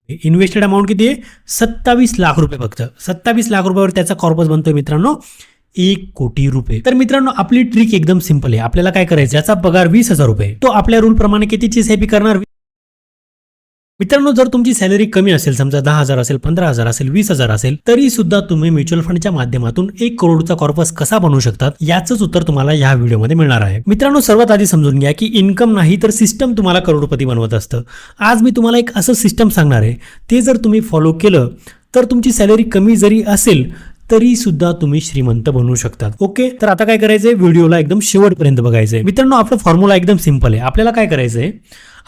Invested amount किती आहे 27 लाख रुपये. फक्त 27 लाख रुपयावर त्याचा कॉर्पस बनतोय मित्रांनो 1 कोटी रुपये. तर मित्रांनो आपली ट्रिक एकदम सिंपल आहे. आपल्याला काय करायचं, ज्याचा पगार 20,000 रुपये तो आपल्या रूल प्रमाणे कितीची एसआयपी करणार. मित्रांनो जर तुमची सॅलरी कमी असेल, समजा 10,000 असेल, 15,000 असेल, 20,000 असेल, तरी सुद्धा तुम्ही म्युच्युअल फंडच्या माध्यमातून 1 करोडचा कॉर्पस कसा बनवू शकतात याचंच उत्तर तुम्हाला या व्हिडिओमध्ये मिळणार आहे. मित्रांनो सर्वात आधी समजून घ्या की इन्कम नाही तर सिस्टम तुम्हाला करोडपती बनवत असतं. आज मी तुम्हाला एक असं सिस्टम सांगणार आहे, ते जर तुम्ही फॉलो केलं तर तुमची सॅलरी कमी जरी असेल तरी सुद्धा तुम्ही श्रीमंत बनवू शकतात. ओके, तर आता काय करायचंय, व्हिडिओला एकदम शेवटपर्यंत बघायचंय. मित्रांनो आपला फॉर्म्युला एकदम सिंपल आहे. आपल्याला काय करायचंय,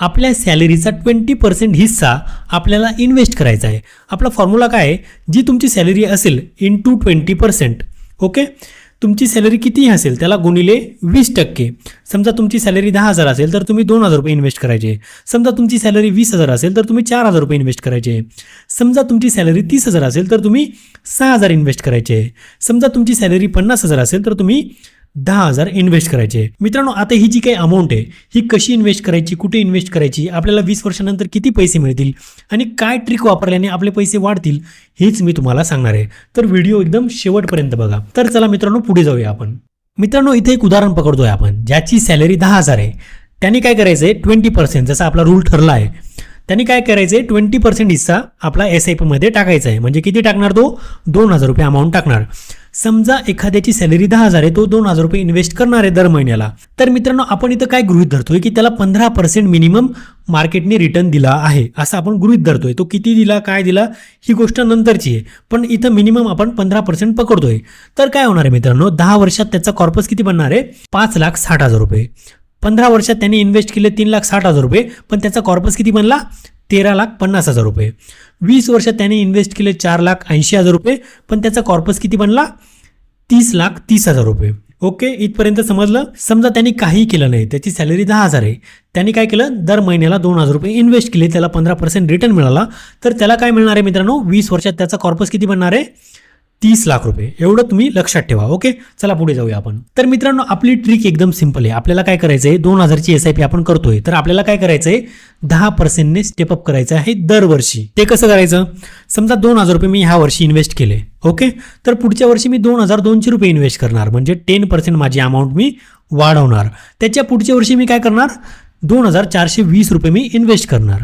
आपल्या सॅलरीचा 20% हिस्सा आपल्याला इन्व्हेस्ट करायचा आहे. आपला फॉर्म्युला काय आहे, जी तुमची सॅलरी असेल इंटू 20%. ओके, तुमची सॅलरी कितीही असेल त्याला गुणिले 20%. समजा तुमची सॅलरी 10,000 असेल तर तुम्ही 2,000 रुपये इन्व्हेस्ट करायचे. समजा तुमची सॅलरी 20,000 असेल तर तुम्ही 4,000 रुपये इन्व्हेस्ट करायचे. समजा तुमची सॅलरी 30,000 असेल तर तुम्ही 6,000 इन्व्हेस्ट करायचे. समजा तुमची सॅलरी 50,000 असेल तर तुम्ही 10,000 इन्व्हेस्ट करायचे. मित्रांनो आता ही जी काही अमाऊंट आहे ही कशी इन्व्हेस्ट करायची, कुठे इन्व्हेस्ट करायची, आपल्याला 20 वर्षानंतर किती पैसे मिळतील आणि काय ट्रिक वापरल्याने आपले पैसे वाढतील हेच मी तुम्हाला सांगणार आहे. तर व्हिडिओ एकदम शेवटपर्यंत बघा. तर चला मित्रांनो पुढे जाऊया आपण. मित्रांनो इथे एक उदाहरण पकडतोय आपण, ज्याची सॅलरी 10,000 आहे. त्यांनी काय करायचंय 20%, जसा आपला रूल ठरला आहे त्यांनी काय करायचंय 20% हिस्सा आपला एसआयपी मध्ये टाकायचा आहे. म्हणजे किती टाकणार, तो 2,000 रुपये अमाऊंट टाकणार. समजा एखाद्याची सॅलरी 10,000 आहे, तो 2,000 रुपये इन्व्हेस्ट करणार आहे दर महिन्याला. तर मित्रांनो आपण इथं काय गृहीत धरतोय की त्याला 15% मिनिमम मार्केटने रिटर्न दिला आहे असं आपण गृहीत धरतोय. तो किती दिला, काय दिला ही गोष्ट नंतरची आहे, पण इथं मिनिमम आपण 15% पकडतोय. तर काय होणार आहे मित्रांनो, 10 वर्षात त्याचा कॉर्पस किती बनणार आहे 5,60,000 रुपये. 15 वर्षात त्यांनी इन्व्हेस्ट केले 3,60,000 रुपये, पण त्याचा कॉर्पस किती बनला 13,50,000 रुपये. 20 वर्षात त्यांनी इन्व्हेस्ट केले 4,80,000 रुपये, पण त्याचा कॉर्पस किती बनला 30,30,000 रुपये. ओके, इथपर्यंत समजलं. समजा त्यांनी काही केलं नाही, त्याची सॅलरी 10,000 आहे, त्यांनी काय केलं दर महिन्याला 2,000 रुपये इन्व्हेस्ट केले, त्याला 15% रिटर्न मिळाला. तर त्याला काय मिळणार आहे मित्रांनो, 20 वर्षात त्याचा कॉर्पस किती बनणार आहे 30 लाख रुपये. एवढं तुम्ही लक्षात ठेवा. ओके, चला पुढे जाऊया आपण. तर मित्रांनो आपली ट्रिक एकदम सिंपल आहे. आपल्याला काय करायचंय 2,000ची एसआयपी आपण करतोय, तर आपल्याला काय करायचंय 10%ने स्टेप अप करायचं आहे दरवर्षी. ते कसं करायचं, समजा 2,000 रुपये मी ह्या वर्षी इन्व्हेस्ट केले. ओके, तर पुढच्या वर्षी मी 2,200 रुपये इन्व्हेस्ट करणार, म्हणजे 10% माझी अमाऊंट मी वाढवणार. त्याच्या पुढच्या वर्षी मी काय करणार 2,420 रुपये मी इन्व्हेस्ट करणार.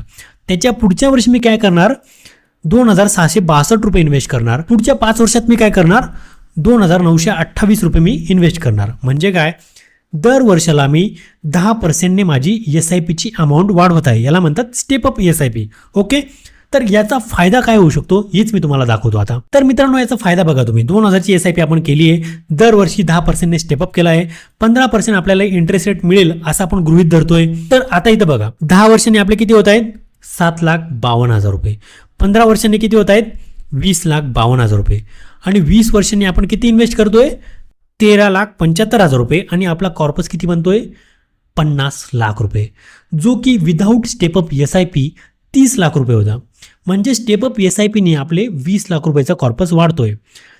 त्याच्या पुढच्या वर्षी मी काय करणार 2,662 रुपये इन्व्हेस्ट करणार. पुढच्या 5 वर्षात मी काय करणार 2,928 रुपये मी इन्व्हेस्ट करणार. म्हणजे काय, दर वर्षाला मी 10%ने माझी एसआयपीची अमाऊंट वाढवत आहे. याला म्हणतात स्टेप अप एसआयपी. ओके, तर याचा फायदा काय होऊ शकतो हेच मी तुम्हाला दाखवतो आता. तर मित्रांनो याचा फायदा बघा तुम्ही, 2,000ची एसआयपी आपण केली आहे, दरवर्षी 10%ने स्टेप अप केला आहे, 15% आपल्याला इंटरेस्ट रेट मिळेल असं आपण गृहीत धरतोय. तर आता इथं बघा 10 वर्षांनी आपले किती होत आहेत 7,52,000 रुपये. 15 वर्षांनी किती होत आहेत 20,52,000 रुपये. आणि 20 वर्षांनी आपण किती इन्व्हेस्ट करतोय 13,75,000 रुपये. आणि आपला कॉर्पस किती बनतोय 50 लाख रुपये, जो की विदाऊट स्टेपअप एसआयपी 30 लाख रुपये होता. म्हणजे स्टेपअप एसआयपीने आपले 20 लाख रुपयाचा कॉर्पस वाढतोय.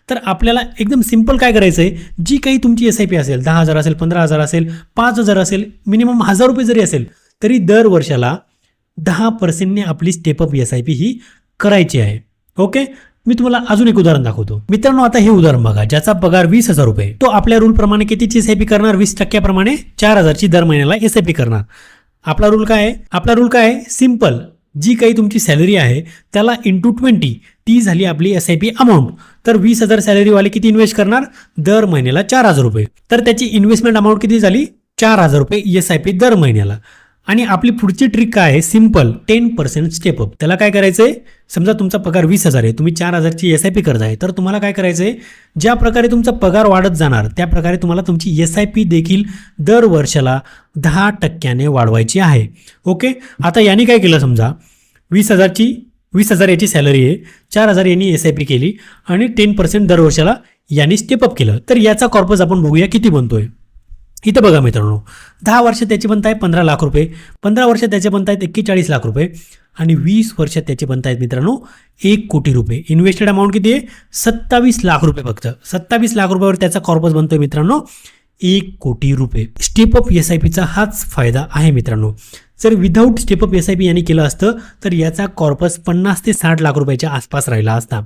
तर आपल्याला एकदम सिंपल काय करायचं आहे, जी काही तुमची एसआयपी असेल 10,000 असेल, 15,000 असेल, 5,000 असेल, मिनिमम 1,000 रुपये जरी असेल तरी दर वर्षाला 10%ने आपली स्टेपअप एसआयपी ही करायची आहे. ओके, मी तुम्हाला अजून एक उदाहरण दाखवतो. मित्रांनो आता हे उदाहरण बघा, ज्याचा पगार 20,000 रुपये, तो आपल्या रूल प्रमाणे कितीची एसआयपी करणार 20% प्रमाणे 4,000ची दर महिन्याला एसआयपी करणार. आपला रूल काय आहे, आपला रूल काय आहे सिंपल, जी काही तुमची सॅलरी आहे त्याला इंटू 20 ती झाली आपली एसआयपी अमाऊंट. तर 20,000 सॅलरीवाले किती इन्व्हेस्ट करणार दर महिन्याला 4,000 रुपये. तर त्याची इन्व्हेस्टमेंट अमाऊंट किती झाली 4,000 रुपये एसआयपी दर महिन्याला. आणि आपली पुढची ट्रिक काय आहे सिंपल, 10% स्टेपअप. त्याला काय करायचंय, समजा तुमचा पगार 20,000 आहे, तुम्ही 4,000ची एसआयपी करताय, तर तुम्हाला काय करायचंय ज्या प्रकारे तुमचा पगार वाढत जाणार त्या प्रकारे तुम्हाला तुमची एसआयपी देखील दर वर्षाला 10%ने वाढवायची आहे. ओके, आता यांनी काय केलं, समजा 20,000 याची सॅलरी आहे, 4,000 यांनी एसआयपी केली आणि 10% दर वर्षाला यांनी स्टेपअप केलं. तर याचा कॉर्पस आपण बघूया किती बनतोय. इथं बघा मित्रांनो 10 वर्षात त्याचे बनत आहे 15 लाख रुपये, 15 वर्षात त्याचे बनत आहेत 41 लाख रुपये आणि 20 वर्षात त्याचे बनत आहेत मित्रांनो 1 कोटी रुपये. इन्व्हेस्टेड अमाऊंट किती आहे 27 लाख रुपये. फक्त 27 लाख रुपयावर त्याचा कॉर्पस बनतोय मित्रांनो 1 कोटी रुपये. स्टेप अप एसआयपीचा हाच फायदा आहे मित्रांनो. जर विदाऊट स्टेपअप SIP यांनी केलं असतं तर याचा कॉर्पस 50 ते 60 लाख रुपयाच्या आसपास राहिला असता.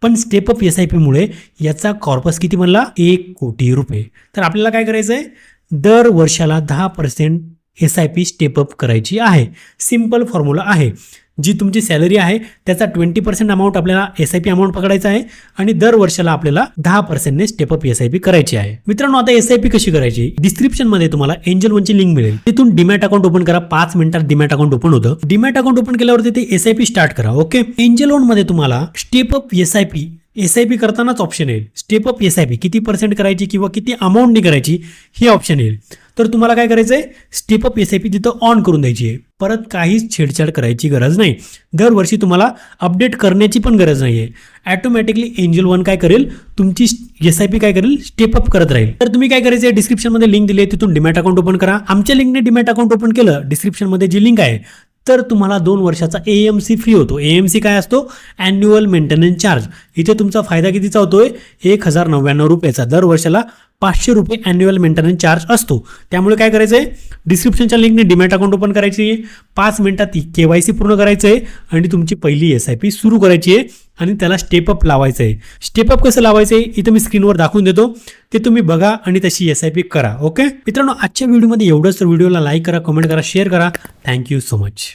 पण स्टेपअप SIP मुळे याचा कॉर्पस किती म्हणला 1 कोटी रुपये. तर आपल्याला काय करायचं आहे, दर वर्षाला 10% SIP स्टेपअप करायची आहे. सिंपल फॉर्म्युला आहे. जी तुमची सॅलरी आहे त्याचा 20% अमाऊंट आपल्याला SIP अमाऊंट पकडायचा आहे आणि दर वर्षाला आपल्याला 10% स्टेपअप SIP करायची आहे. मित्रांनो आता SIP कशी करायची, डिस्क्रिप्शन मध्ये तुम्हाला एंजल वनची लिंक मिळेल. तिथून डीमॅट अकाउंट ओपन करा. 5 मिनिटात डीमॅट अकाउंट ओपन होतं. डीमॅट अकाउंट ओपन केल्यावरती ते SIP स्टार्ट करा. ओके, एंजल वन मध्ये तुम्हाला स्टेपअप SIP करतानाच ऑप्शन येईल. स्टेपअप SIP किती पर्सेंट करायची किंवा किती अमाऊंटनी करायची हे ऑप्शन येईल. तर तुम्हाला काय करायचं आहे, स्टेपअप SIP तिथं ऑन करून द्यायची आहे. परत काहीच छेडछाड करायची गरज नाही. दरवर्षी तुम्हाला अपडेट करण्याची पण गरज नाही आहे. ॲटोमॅटिकली एंजल वन काय करेल, तुमची SIP काय करेल, स्टेपअप करत राहील. तर तुम्ही काय करायचं आहे, डिस्क्रिप्शनमध्ये लिंक दिली आहे, तिथून डीमॅट अकाउंट ओपन करा. आमच्या लिंकने डीमॅट अकाउंट ओपन केलं, डिस्क्रिप्शनमध्ये जी लिंक आहे, तर तुम्हाला 2 वर्षाचा AMC फ्री होतो. AMC काय असतो, ॲन्युअल मेंटेनन्स चार्ज. इथे तुमचा फायदा कितीचा होतोय, 1099 रुपयाचा. दर वर्षाला 500 रुपये ॲन्युअल मेंटेनन्स चार्ज असतो. त्यामुळे काय करायचं आहे, डिस्क्रिप्शनच्या लिंकने डीमॅट अकाउंट ओपन करायची आहे, 5 मिनिटात KYC पूर्ण करायचं आहे आणि तुमची पहिली SIP सुरू करायची आहे आणि त्याला स्टेपअप लावायचं आहे. स्टेपअप कसं लावायचं आहे इथं मी स्क्रीनवर दाखवून देतो, ते तुम्ही बघा आणि तशी SIP करा. ओके मित्रांनो, आजच्या व्हिडिओमध्ये एवढंच. तर व्हिडिओला लाईक करा, कमेंट करा, शेअर करा. Thank you so much.